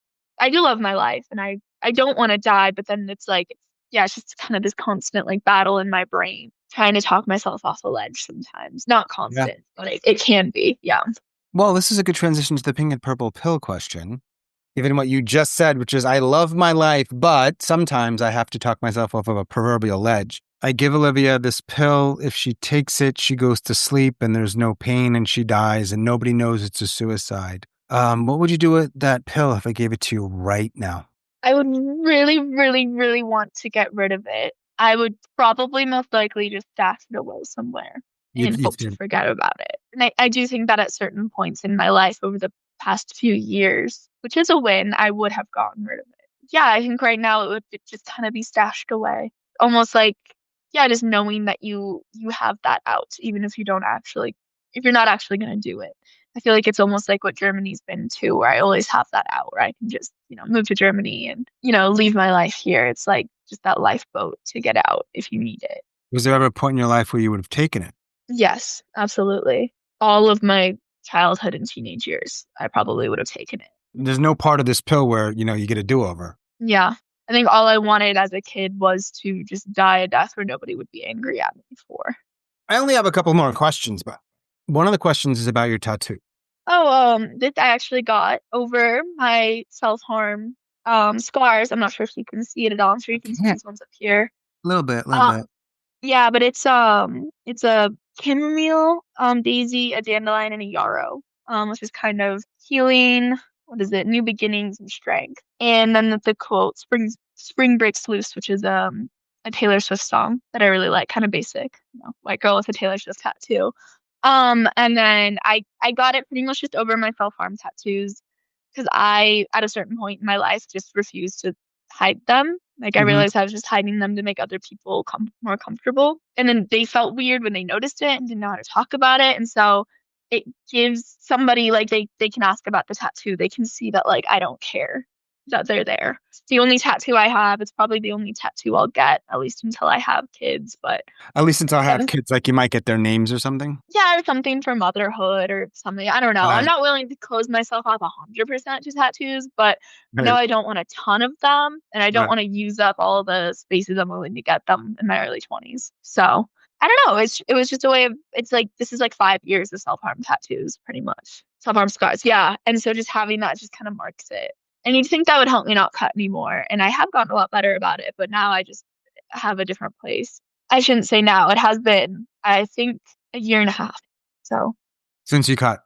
do love my life and I don't want to die, but then it's like, yeah, it's just kind of this constant like battle in my brain trying to talk myself off a ledge sometimes. Not Yeah. constant, but it can be. Yeah. Well, this is a good transition to the pink and purple pill question. Given what you just said, which is I love my life, but sometimes I have to talk myself off of a proverbial ledge. I give Olivia this pill. If she takes it, she goes to sleep and there's no pain and she dies and nobody knows it's a suicide. What would you do with that pill if I gave it to you right now? I would really, really, really want to get rid of it. I would probably most likely just stash it away somewhere and You'd hope to say, forget about it. And I do think that at certain points in my life over the past few years, which is a win, I would have gotten rid of it. Yeah, I think right now it would just kind of be stashed away. Almost like, yeah, just knowing that you have that out, even if you're not actually going to do it. I feel like it's almost like what Germany's been too, where I always have that out where I can just, move to Germany and, leave my life here. It's like just that lifeboat to get out if you need it. was there ever a point in your life where you would have taken it? Yes, absolutely. All of my childhood and teenage years, I probably would have taken it. There's no part of this pill where, you get a do-over. Yeah. I think all I wanted as a kid was to just die a death where nobody would be angry at me for. I only have a couple more questions, but one of the questions is about your tattoo. Oh, this I actually got over my self-harm scars. I'm not sure if you can see it at all. I'm sure you can see Yeah, these ones up here. a little bit, a little Uh, bit. yeah, but it's a chamomile, daisy, a dandelion, and a yarrow. Which is kind of healing. What is it? New beginnings and strength. And then the quote, Spring breaks loose, which is a Taylor Swift song that I really like, kind of basic, white girl with a Taylor Swift tattoo. And then I got it pretty much just over my self-harm tattoos because I, at a certain point in my life, just refused to hide them. Like I Mm-hmm. realized I was just hiding them to make other people more comfortable. And then they felt weird when they noticed it and didn't know how to talk about it. And so it gives somebody like they can ask about the tattoo. They can see that like I don't care that they're there. It's the only tattoo I have. It's probably the only tattoo I'll get, at least until I have kids. But At least until I have yeah, kids, like you might get their names or something. yeah, or something for motherhood or something. I don't know. I'm Right. not willing to close myself off 100% to tattoos, but I know Right. I don't want a ton of them, and I don't Right. want to use up all the spaces I'm willing to get them in my early 20s. So I don't know. It was just a way of it's like this is like 5 years of self-harm tattoos, pretty much. Self-harm scars, yeah. And so just having that just kind of marks it. And you'd think that would help me not cut anymore. And I have gotten a lot better about it, but now I just have a different place. I shouldn't say now. It has been, I think, a year and a half. So, Since you cut.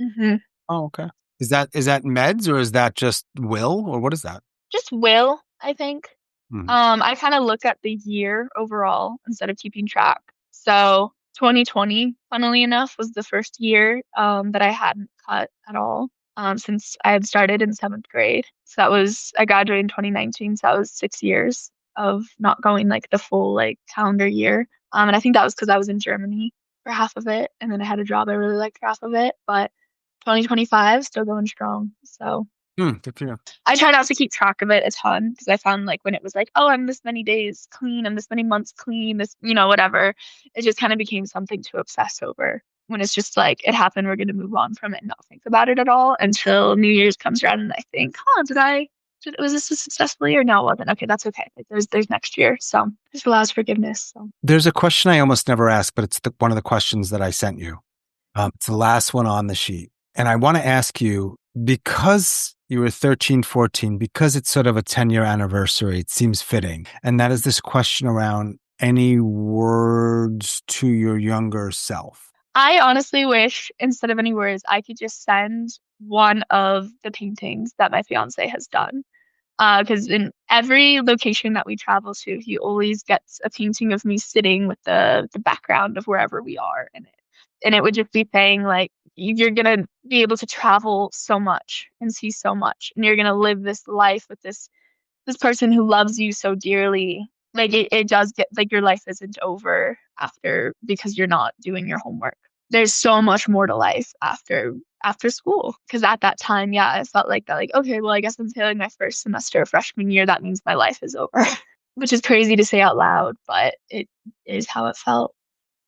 hmm Oh, okay. Is that meds or is that just will or what is that? just will, I think. Mhm. I kind of look at the year overall instead of keeping track. So 2020, funnily enough, was the first year that I hadn't cut at all since I had started in seventh grade. So I graduated in 2019, so that was 6 years of not going like the full like calendar year. And I think that was because I was in Germany for half of it, and then I had a job I really liked for half of it. But 2025 still going strong. So Good for you. I try not to keep track of it a ton because I found like when it was like, oh, I'm this many days clean, I'm this many months clean, this, whatever, it just kind of became something to obsess over. When it's just like it happened, we're going to move on from it and not think about it at all until New Year's comes around and I think, oh, was this a successful year? No, it wasn't. Okay, that's okay. Like, there's next year. So just allows forgiveness. So There's a question I almost never ask, but it's one of the questions that I sent you. It's the last one on the sheet. And I want to ask you, because you were 13, 14, because it's sort of a 10-year anniversary, it seems fitting. And that is this question around any words to your younger self. I honestly wish instead of any words, I could just send one of the paintings that my fiance has done. Because in every location that we travel to, he always gets a painting of me sitting with the background of wherever we are in it. And it would just be saying like you're gonna be able to travel so much and see so much, and you're gonna live this life with this person who loves you so dearly. Like it does get like your life isn't over after because you're not doing your homework. There's so much more to life after school. Because at that time, yeah, I felt like that, like, okay, well, I guess I'm failing my first semester of freshman year. That means my life is over. Which is crazy to say out loud, but it is how it felt.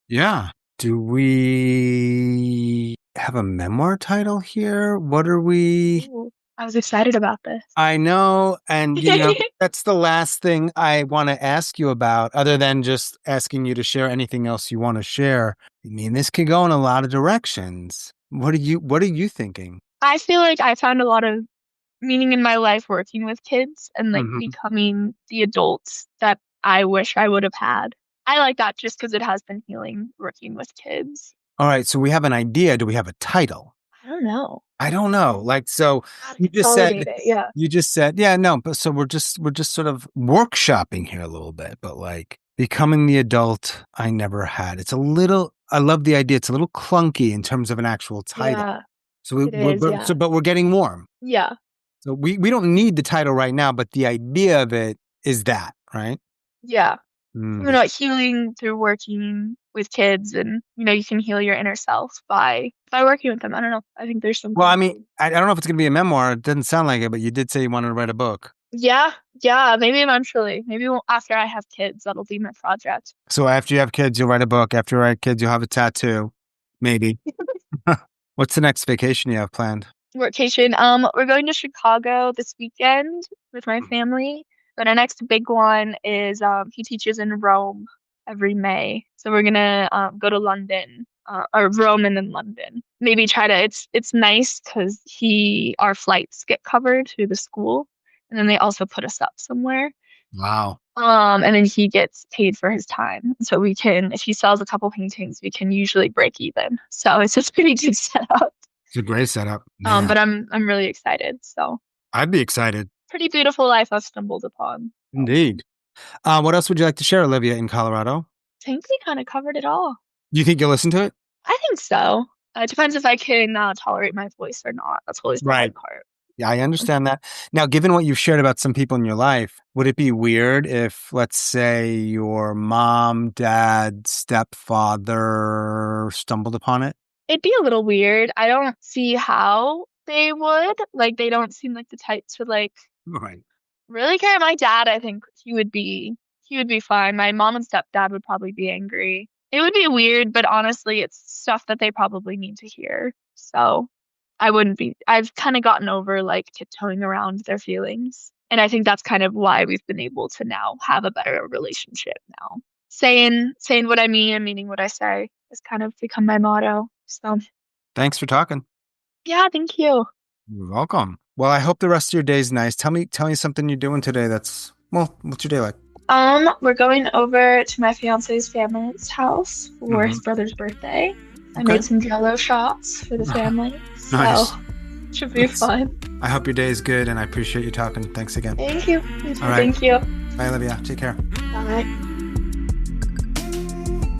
Yeah. Do we have a memoir title here? What are we? Ooh, I was excited about this. I know. And, that's the last thing I want to ask you about, other than just asking you to share anything else you want to share. I mean, this could go in a lot of directions. What are you thinking? I feel like I found a lot of meaning in my life working with kids and like Mhm. becoming the adults that I wish I would have had. I like that just because it has been healing working with kids. All right. So we have an idea. Do we have a title? I don't know. I don't know. Like, so Gotta you just said, consolidate it. Yeah. yeah, no, but so we're just sort of workshopping here a little bit, but like becoming the adult I never had. I love the idea. It's a little clunky in terms of an actual title. Yeah, So it is. Yeah. but we're getting warm. Yeah. So we don't need the title right now, but the idea of it is that, right? Yeah. Mm. Healing through working with kids and, you can heal your inner self by working with them. I don't know. I think there's Well, I something. mean, I don't know if it's going to be a memoir. It doesn't sound like it, but you did say you wanted to write a book. Yeah. Yeah. Maybe eventually. Maybe after I have kids, that'll be my project. So after you have kids, you'll write a book. After you write kids, you'll have a tattoo. Maybe. What's the next vacation you have planned? Workation. We're going to Chicago this weekend with my family. But our next big one is he teaches in Rome every May. So we're gonna go to London, or Rome and then London. Maybe try to it's nice because our flights get covered through the school and then they also put us up somewhere. Wow. And then he gets paid for his time. So we can, if he sells a couple paintings, we can usually break even. So it's a pretty good setup. It's a great setup. Man. But I'm really excited. So I'd be excited. pretty beautiful life I've stumbled upon. Indeed. What else would you like to share, Olivia, in Colorado? I think we kind of covered it all. Do you think you'll listen to it? I think so. It depends if I can tolerate my voice or not. That's always the hard part. Yeah, I understand that. Now, given what you've shared about some people in your life, would it be weird if, let's say, your mom, dad, stepfather stumbled upon it? It'd be a little weird. I don't see how they would. Like, they don't seem like the type to really care. My dad, I think he would be fine. My mom and stepdad would probably be angry. It would be weird, but honestly, it's stuff that they probably need to hear. So I've kind of gotten over tiptoeing around their feelings. And I think that's kind of why we've been able to now have a better relationship now. Saying what I mean and meaning what I say has kind of become my motto. So thanks for talking. Yeah, thank you. You're welcome. Well, I hope the rest of your day is nice. Tell me something you're doing today what's your day like? We're going over to my fiance's family's house for his brother's birthday. I made some Jell-O shots for the family. Nice. So should be fun. I hope your day is good and I appreciate you talking. Thanks again. Thank you. You too. All right. Thank you. Bye, Olivia. Take care. Bye.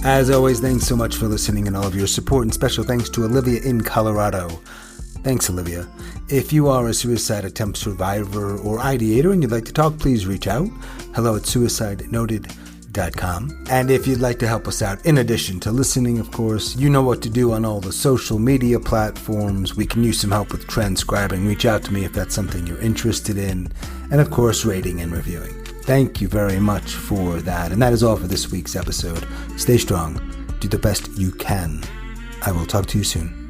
As always, thanks so much for listening and all of your support, and special thanks to Olivia in Colorado. Thanks, Olivia. If you are a suicide attempt survivor or ideator and you'd like to talk, please reach out. hello@suicidenoted.com. And if you'd like to help us out, in addition to listening, of course, you know what to do on all the social media platforms. We can use some help with transcribing. Reach out to me if that's something you're interested in. And of course, rating and reviewing. Thank you very much for that. And that is all for this week's episode. Stay strong. Do the best you can. I will talk to you soon.